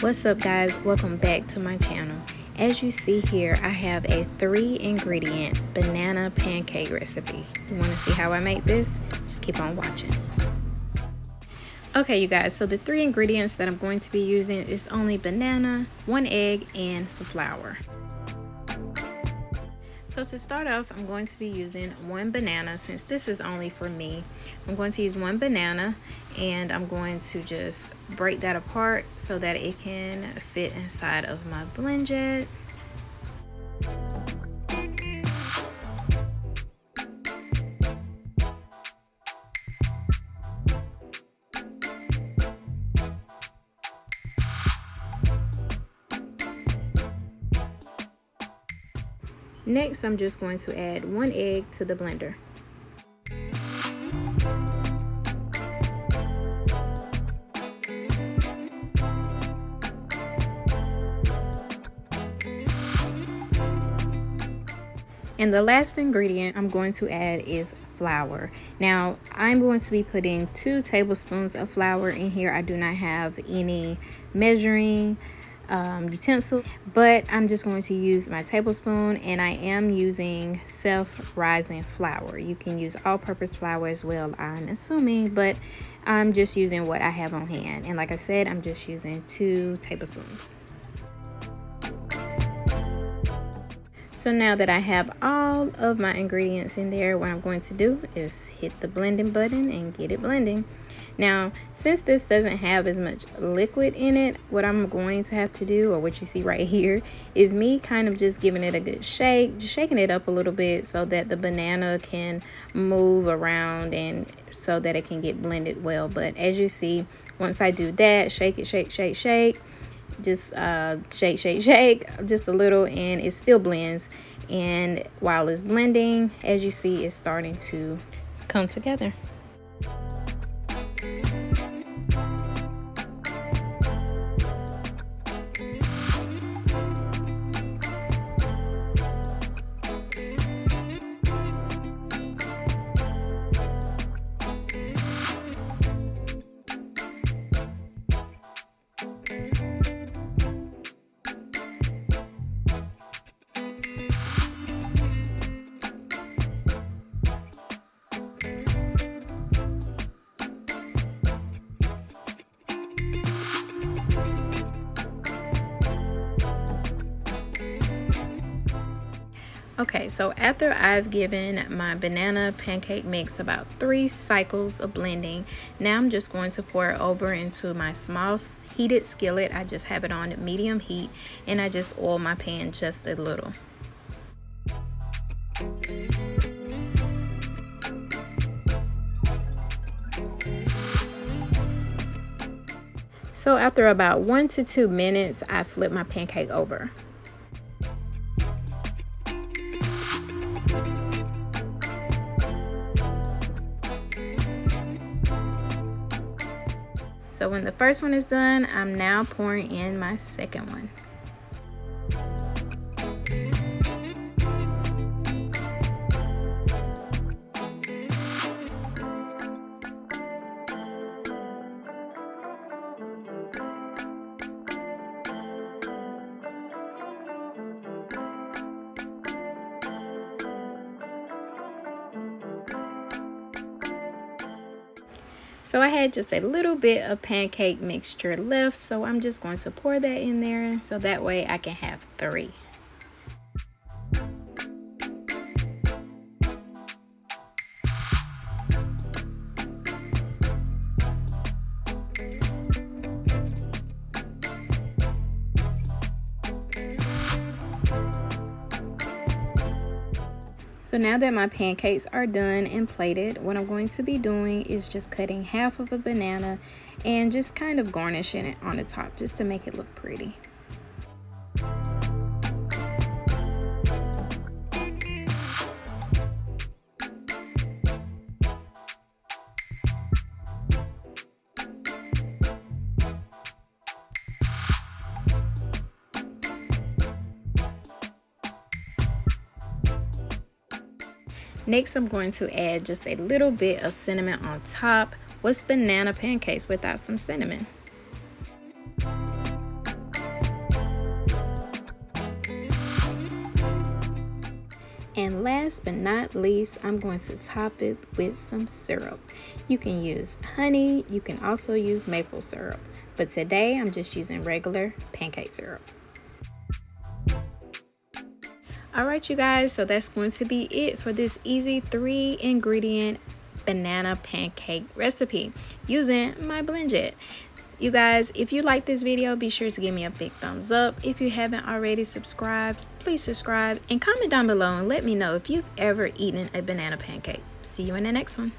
What's up guys, welcome back to my channel. As you see here, I have a 3-ingredient banana pancake recipe. You want to see how I make this? Just keep on watching. Okay you guys, so the 3 ingredients that I'm going to be using is only banana, 1 egg, and some flour. So to start off, I'm going to be using 1 banana. Since this is only for me, I'm going to use 1 banana, and I'm going to just break that apart so that it can fit inside of my BlendJet. Next, I'm just going to add 1 egg to the blender. And the last ingredient I'm going to add is flour. Now, I'm going to be putting 2 tablespoons of flour in here. I do not have any measuring utensil, but I'm just going to use my tablespoon, and I am using self-rising flour. You can use all-purpose flour as well, I'm assuming, but I'm just using what I have on hand. And like I said, I'm just using 2 tablespoons. So now that I have all of my ingredients in there, what I'm going to do is hit the blending button and get it blending. Now, since this doesn't have as much liquid in it, what I'm going to have to do, or what you see right here, is me kind of just giving it a good shake, just shaking it up a little bit so that the banana can move around and so that it can get blended well. But as you see, once I do that, shake it, shake, shake, shake, just shake, shake, shake just a little, and it still blends. And while it's blending, as you see, it's starting to come together. Okay, so after I've given my banana pancake mix about 3 cycles of blending, now I'm just going to pour it over into my small heated skillet. I just have it on medium heat, and I just oil my pan just a little. So after about 1 to 2 minutes, I flip my pancake over. So when the first one is done, I'm now pouring in my second one. So I had just a little bit of pancake mixture left, so I'm just going to pour that in there so that way I can have 3. So now that my pancakes are done and plated, what I'm going to be doing is just cutting half of a banana and just kind of garnishing it on the top just to make it look pretty. Next, I'm going to add just a little bit of cinnamon on top. What's banana pancakes without some cinnamon? And last but not least, I'm going to top it with some syrup. You can use honey, you can also use maple syrup, but today I'm just using regular pancake syrup. Alright you guys, so that's going to be it for this easy 3-ingredient banana pancake recipe using my BlendJet. You guys, if you like this video, be sure to give me a big thumbs up. If you haven't already subscribed, please subscribe and comment down below and let me know if you've ever eaten a banana pancake. See you in the next one.